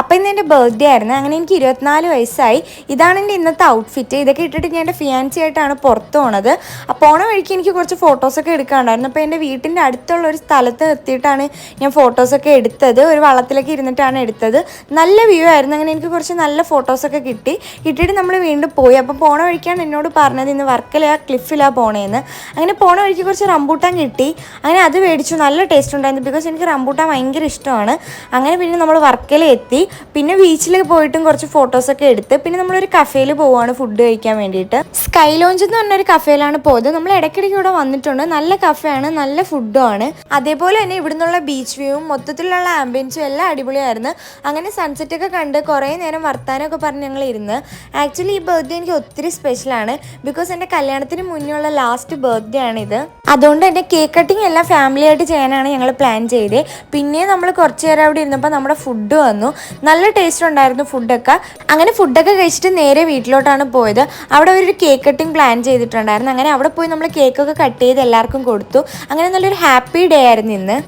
അപ്പോൾ ഇന്ന് എൻ്റെ ബർത്ത്ഡേ ആയിരുന്നു. അങ്ങനെ എനിക്ക് 24 വയസ്സായി. ഇതാണ് എൻ്റെ ഇന്നത്തെ ഔട്ട്ഫിറ്റ്. ഇതൊക്കെ ഇട്ടിട്ട് ഞാൻ എൻ്റെ ഫിയാൻസി ആയിട്ടാണ് പുറത്ത് പോണത്. അപ്പോൾ പോണ വഴിക്ക് എനിക്ക് കുറച്ച് ഫോട്ടോസൊക്കെ എടുക്കാനുണ്ടായിരുന്നു. അപ്പോൾ എൻ്റെ വീട്ടിൻ്റെ അടുത്തുള്ള ഒരു സ്ഥലത്ത് നിർത്തിയിട്ടാണ് ഞാൻ ഫോട്ടോസൊക്കെ എടുത്തത്. ഒരു വള്ളത്തിലൊക്കെ ഇരുന്നിട്ടാണ് എടുത്തത്. നല്ല വ്യൂ ആയിരുന്നു. അങ്ങനെ എനിക്ക് കുറച്ച് നല്ല ഫോട്ടോസൊക്കെ കിട്ടിയിട്ട് നമ്മൾ വീണ്ടും പോയി. അപ്പോൾ പോണ വഴിക്കാണ് എന്നോട് പറഞ്ഞത് ഇന്ന് വർക്കല ക്ലിഫിലാണ് പോണേന്ന്. അങ്ങനെ പോണ വഴിക്ക് കുറച്ച് റംബൂട്ടാൻ കിട്ടി. അങ്ങനെ അത് മേടിച്ചു. നല്ല ടേസ്റ്റ് ഉണ്ടായിരുന്നു. ബിക്കോസ് എനിക്ക് റംബൂട്ടാൻ ഭയങ്കര ഇഷ്ടമാണ്. അങ്ങനെ പിന്നെ നമ്മൾ വർക്കല എത്തി. പിന്നെ ബീച്ചിൽ പോയിട്ടും കുറച്ച് ഫോട്ടോസൊക്കെ എടുത്ത് പിന്നെ നമ്മളൊരു കഫേയിൽ പോവുകയാണ് ഫുഡ് കഴിക്കാൻ വേണ്ടിയിട്ട്. സ്കൈ ലോഞ്ച് എന്ന് പറഞ്ഞൊരു കഫേയിലാണ് പോയത്. നമ്മൾ ഇടയ്ക്കിടയ്ക്ക് ഇവിടെ വന്നിട്ടുണ്ട്. നല്ല കഫേയാണ്, നല്ല ഫുഡും ആണ്. അതേപോലെ തന്നെ ഇവിടെ നിന്നുള്ള ബീച്ച് വ്യൂവും മൊത്തത്തിലുള്ള ആംബിയൻസും എല്ലാം അടിപൊളിയായിരുന്നു. അങ്ങനെ സൺസെറ്റ് ഒക്കെ കണ്ട് കുറേ നേരം വർത്താനമൊക്കെ പറഞ്ഞ് ഞങ്ങൾ ഇരുന്ന്. ആക്ച്വലി ഈ ബർത്ത്ഡേ എനിക്ക് ഒത്തിരി സ്പെഷ്യലാണ്. ബിക്കോസ് എൻ്റെ കല്യാണത്തിന് മുന്നേ ഉള്ള ലാസ്റ്റ് ബർത്ത്ഡേ ആണിത്. അതുകൊണ്ട് തന്നെ കേക്ക് കട്ടിങ് എല്ലാം ഫാമിലി ആയിട്ട് ചെയ്യാനാണ് ഞങ്ങൾ പ്ലാൻ ചെയ്തത്. പിന്നെ നമ്മൾ കുറച്ച് നേരം അവിടെ ഇരുന്നപ്പോൾ നമ്മുടെ ഫുഡ് വന്നു. നല്ല ടേസ്റ്റ് ഉണ്ടായിരുന്നു ഫുഡൊക്കെ. അങ്ങനെ ഫുഡൊക്കെ കഴിച്ചിട്ട് നേരെ വീട്ടിലോട്ടാണ് പോയത്. അവിടെ ഒരു കേക്ക് കട്ടിങ് പ്ലാൻ ചെയ്തിട്ടുണ്ടായിരുന്നു. അങ്ങനെ അവിടെ പോയി നമ്മൾ കേക്കൊക്കെ കട്ട് ചെയ്ത് എല്ലാവർക്കും കൊടുത്തു. അങ്ങനെ നല്ലൊരു ഹാപ്പി ഡേ ആയിരുന്നു ഇന്ന്.